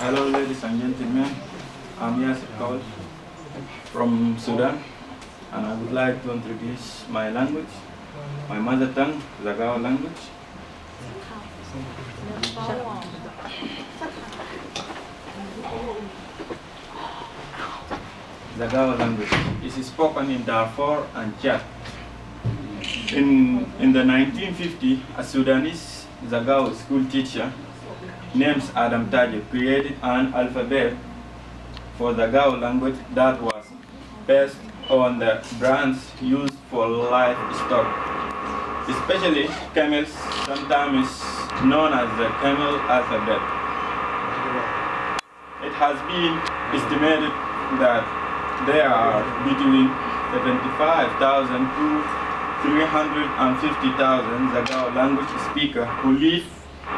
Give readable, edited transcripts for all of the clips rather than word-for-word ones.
Hello, ladies and gentlemen. I'm Yasir Kawal from Sudan, and I would like to introduce my language, my mother tongue, Zaghawa language. Zaghawa language is spoken in Darfur and Chad. In the 1950s, a Sudanese Zaghawa school teacher named Adam Taji created an alphabet for the Zaghawa language that was based on the brands used for livestock, especially camels, sometimes known as the camel alphabet. It has been estimated that there are between 75,000 to 350,000 Zaghawa language speakers who live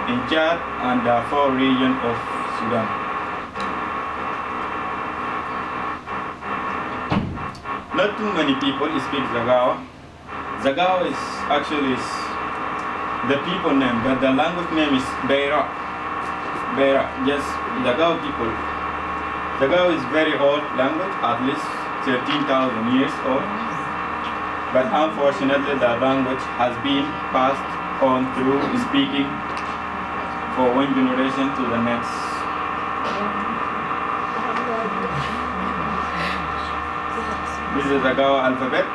in Chad and Darfur region of Sudan. Not too many people speak Zaghawa. Zaghawa is actually the people name, but the language name is Beira. Beira, just Zaghawa people. Zaghawa is very old language, at least 13,000 years old. But unfortunately, the language has been passed on through speaking for one generation to the next. This is the Zaghawa alphabet.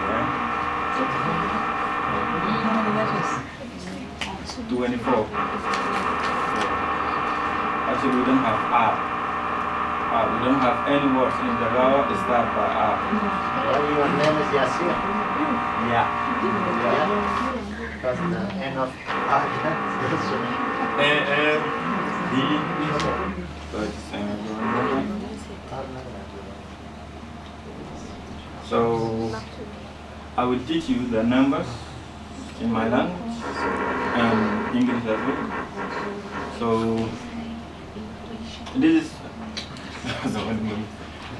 Yeah. 24. Actually, we don't have R. We don't have any words in Zaghawa that start by R. Your name is Yasir? Yeah. Because the end of R. A-M-D. So, I will teach you the numbers in my language and English as well. So, this is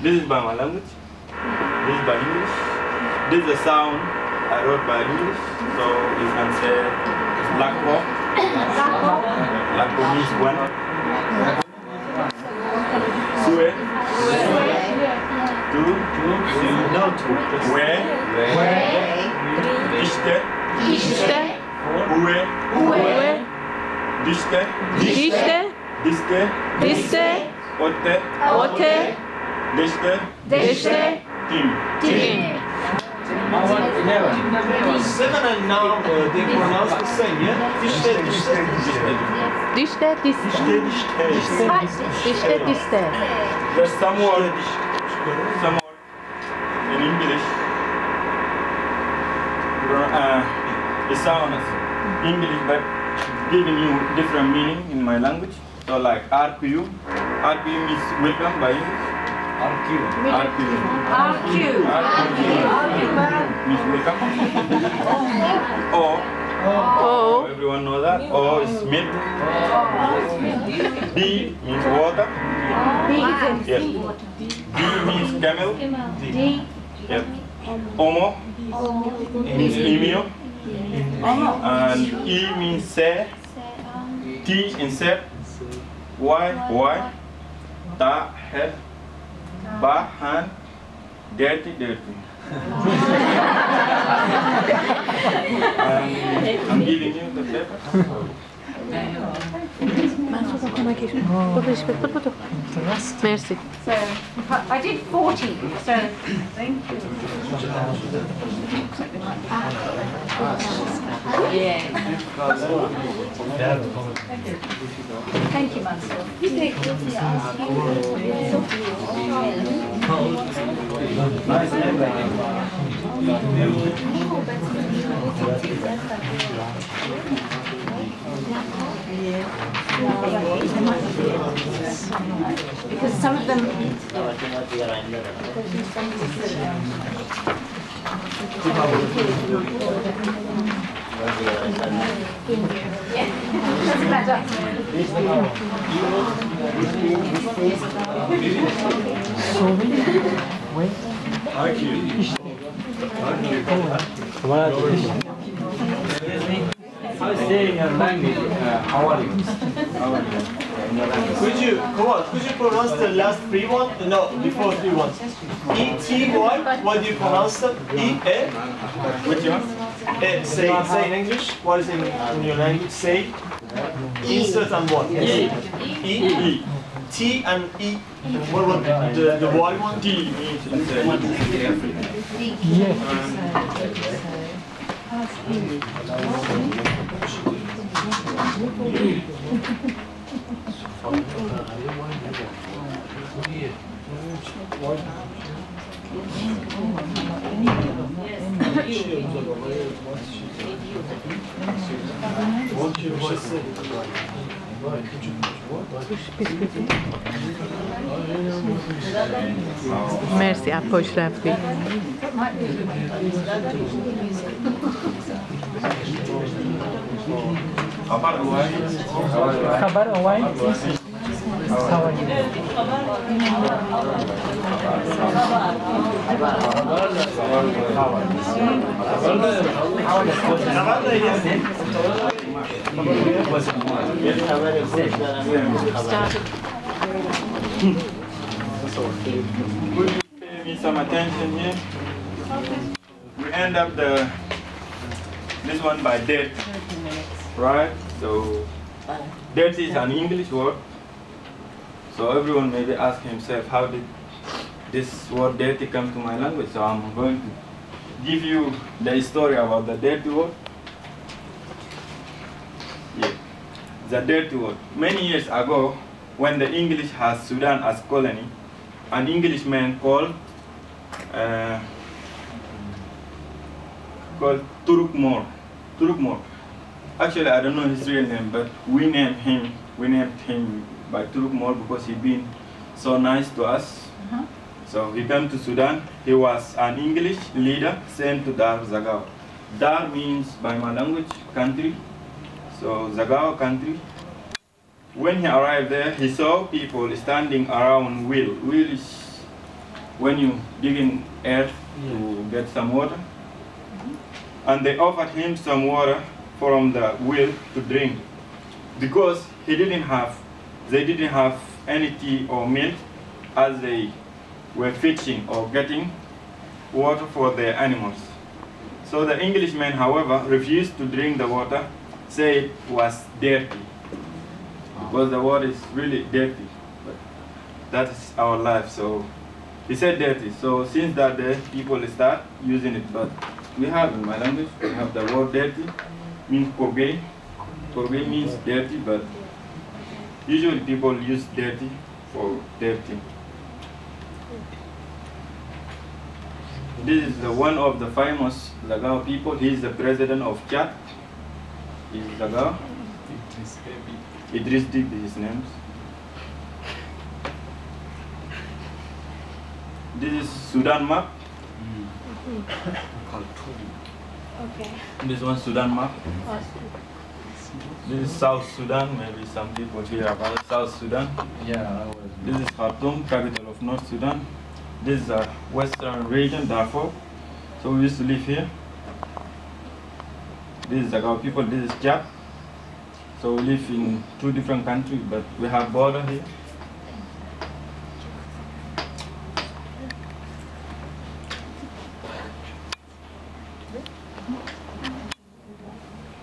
this is by my language, this is by English, this is a sound I wrote by English, so you can say Lakbo. Lakbo means one. Sue. Two. No, two. Where. Diste. Uwe. Diste. Ote. Deste. Tim. Seven and now they pronounce the same, yeah? Diste. There's some word in English. It sounds English, but giving you different meaning in my language. So like RQ means welcome by English. RQ means welcome. O, everyone know that. O is milk. D means water. Yes. D means camel. Yep. Omo means emio. And E means se. T in set. Y. Ta, head. Ba, hand. Dirty. I'm giving you the paper. Merci. So I did 40. So thank you. Yeah. Thank you, Mansour. Because some of them. Doesn't matter. always say in your language, how are you? How are you? In your language. Could you pronounce the last three one? No, before three ones. E-T-Y, what do you pronounce them? E-A? Which one? Say in English. What is in your language? Say. Insert and what? E. E. T and E. What about the Y one? T means مرسی از پشت رفتی. خبر اوای Would you pay me some attention here? We end up this one by dirty, right? So dirty is an English word. So everyone maybe ask himself, how did this word dirty come to my language? So I'm going to give you the story about the dirty word. Yeah, the dirty word. Many years ago, when the English had Sudan as colony, an Englishman called Turkmor. Actually, I don't know his real name, but we named him by Turkmor because he been so nice to us. So he came to Sudan. He was an English leader sent to Dar Zaghawa. Dar means, by my language, country. So Zaghawa, country. When he arrived there, he saw people standing around wheel. Wheel is when you dig in earth to get some water. And they offered him some water from the wheel to drink because they didn't have any tea or milk as they were fetching or getting water for their animals. So the Englishman, however, refused to drink the water, said it was dirty because the water is really dirty. But that is our life. So he said dirty. So since that day, people start using it. But we have in my language, we have the word dirty, means koge. Koge means dirty, but usually people use dirty for dirty. This is one of the famous Zaghawa people. He is the president of Chad. He is Zaghawa. Idris Deby, his name. This is Sudan map. Okay. This one Sudan map. This is South Sudan. Maybe some people hear about South Sudan. Yeah, This is Khartoum, capital of North Sudan. This is a western region, Darfur. So we used to live here. This is Zaghawa people. This is Chad. So we live in two different countries, but we have border here.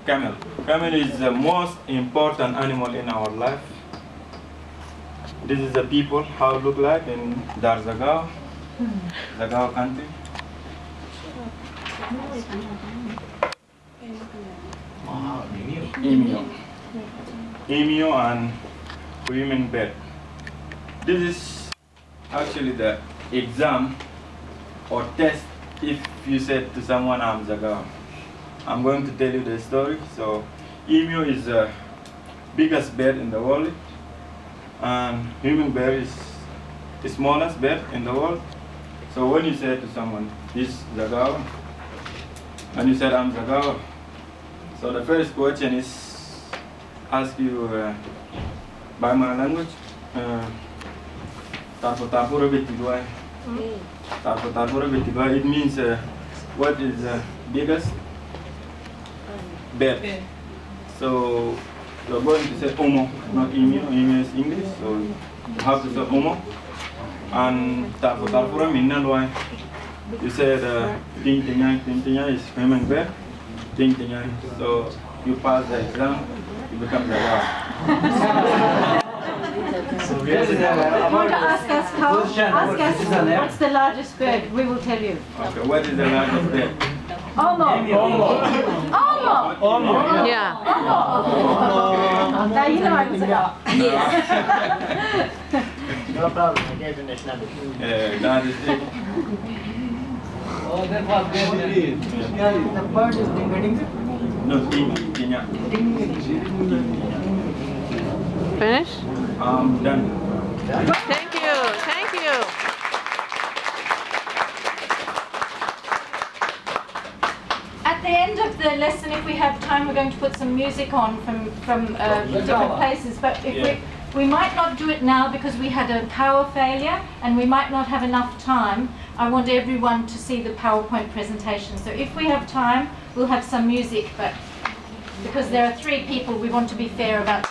Camel. Camel is the most important animal in our life. This is the people, how it look like in Dar Zaghawa, Zaghawa country. Emu and human bird. This is actually the exam or test if you said to someone, I'm Zaghawa. I'm going to tell you the story. So, emu is the biggest bird in the world, and human bird is the smallest bird in the world. So when you say to someone, he's Zaghawa, and you said, I'm Zaghawa, so the first question is, ask you by my language, it means what is the biggest bird So you're going to say Omo, not Imi. Imi is English, so you have to say Omo. And Tarfura Minanwai, you said Ting Tinya is human bear. Ting Tinya. So you pass the exam, you become zaghawa. If you want to ask us, Carl, ask us what's the largest bird, we will tell you. Okay, what is the largest bird? Omo. Omo. Yeah. Now you know I was about. No problem, I gave you nationality. That is it. Oh, that was good. The bird is being No, Tinya. Finish? Done. Thank you. Thank you. At the end of the lesson, if we have time, we're going to put some music on from different places. But if we might not do it now because we had a power failure and we might not have enough time. I want everyone to see the PowerPoint presentation. So if we have time, we'll have some music. But because there are 3 people, we want to be fair about